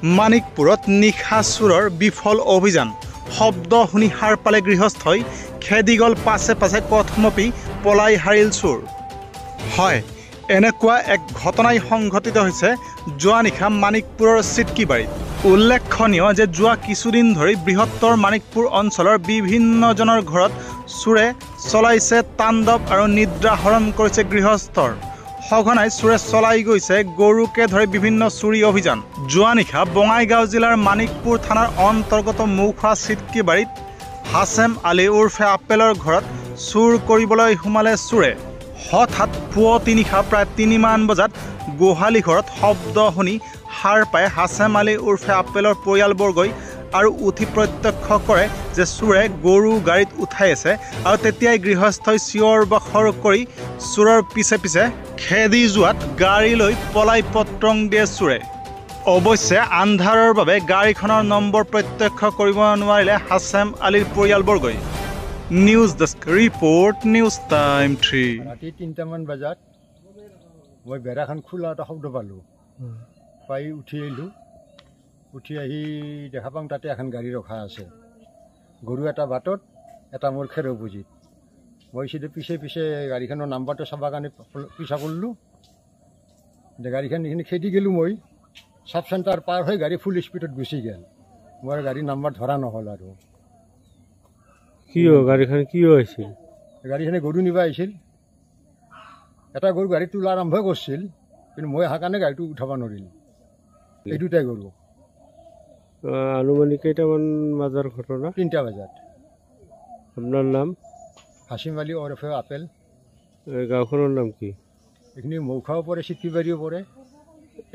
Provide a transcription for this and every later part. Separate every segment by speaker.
Speaker 1: মানিকপুৰত নিশা চোৰৰ বিফল অভিযান শব্দ শুনি সাৰ পালে গৃহস্থই খেদি গ'ল পাছে পাছে কথমপি পলাই হাৰিল চোৰ হয় এনেকুৱা এক ঘটনাই সংঘটিত হৈছে যোৱা নিশা মানিকপুৰৰ চিটকিবাৰীত উল্লেখনীয় যে যোৱা কিছুদিন ধৰি বৃহত্তৰ মানিকপুৰ অঞ্চলৰ বিভিন্নজনৰ ঘৰত চোৰে চলাইছে তাণ্ডৱ আৰু নিদ্ৰা হৰণ কৰিছে গৃহস্থৰ সঘনাই চোৰে চলাই গৈছে গৰুকে ধৰি বিভিন্ন চুৰি অভিযান যোৱা নিশা বঙাইগাঁও জিলাৰ মানিকপুৰ থানাৰ অন্তৰ্গত মৌখোৱা চিটকিবাৰীত হাছেম আলী উৰ্ফে আপেলৰ ঘৰত চুৰ কৰিবলৈ সোমালে চোৰে হঠাৎ পুৱতি নিশা প্ৰায় ৩ মান বজাত গোহালি ঘৰত শব্দ শুনি সাৰ পাই হাছেম আলী উৰ্ফে আপেলৰ পৰিয়ালবৰ্গই আৰু উঠি প্ৰত্যক্ষ কৰে যে চোৰে গৰু গাড়ীত উঠাই আছে আৰু তেতিয়াই গৃহস্থই চিঞৰ বাখৰ কৰি চোৰৰ পিছে পিছে খেদি যোৱাত গাড়ী লৈ পলাই পত্ৰং দিয়ে চোৰে অৱশ্যে আন্ধাৰৰ বাবে গাড়ীখনৰ নম্বৰ প্ৰত্যক্ষ কৰিব নোৱাৰিলে হাছেম আলীৰ পৰিয়ালবৰ্গই news desk report news time 3
Speaker 2: ৰাতি ৩টা মান বজাত মই বেৰাখন খোলা এটা শব্দ পালোঁ পাই উঠি আহিলোঁ উঠি আহি দেখা পাওঁ তাতে এখন গাড়ী ৰখা আছে গৰু এটা বাটত এটা মোৰ খেৰ বুজিত মই চিধা পিছে পিছে গাড়ীখনৰ নাম্বাৰটো চাবৰ কাৰণে পিছা কৰিলোঁ গাড়ীখন এইখিনি খেদি গ'লোঁ মই চাব চেণ্টাৰ পাৰ হৈ গাড়ী ফুল স্পীডত গুচি গ'ল মোৰ গাড়ীৰ নাম্বাৰ ধৰা নহ'ল আৰু
Speaker 3: গাড়ীখন কি হৈছিল
Speaker 2: গাড়ীখনে গৰু নিব আহিছিল এটা গৰু গাড়ী তোলা আৰম্ভ কৰিছিল কিন্তু মই অহাৰ কাৰণে গাড়ীটো উঠাব নোৱাৰিলোঁ এই দুটাই গৰু
Speaker 3: আনুমানিক কেইটামান বজাৰ ঘটনা
Speaker 2: 3টা বজাত
Speaker 3: আপোনাৰ নাম
Speaker 2: হাছিম আলী ওৰফে আপেল
Speaker 3: গাঁওখনৰ নাম কি
Speaker 2: এইখিনি মৌখাও পৰে চিটকিবাৰীও পৰে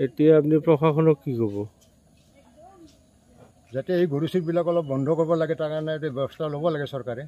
Speaker 3: এতিয়া আপুনি প্ৰশাসনক কি ক'ব
Speaker 2: যাতে এই গৰু চুৰবিলাক অলপ বন্ধ কৰিব লাগে তাৰ কাৰণে ব্যৱস্থা ল'ব লাগে চৰকাৰে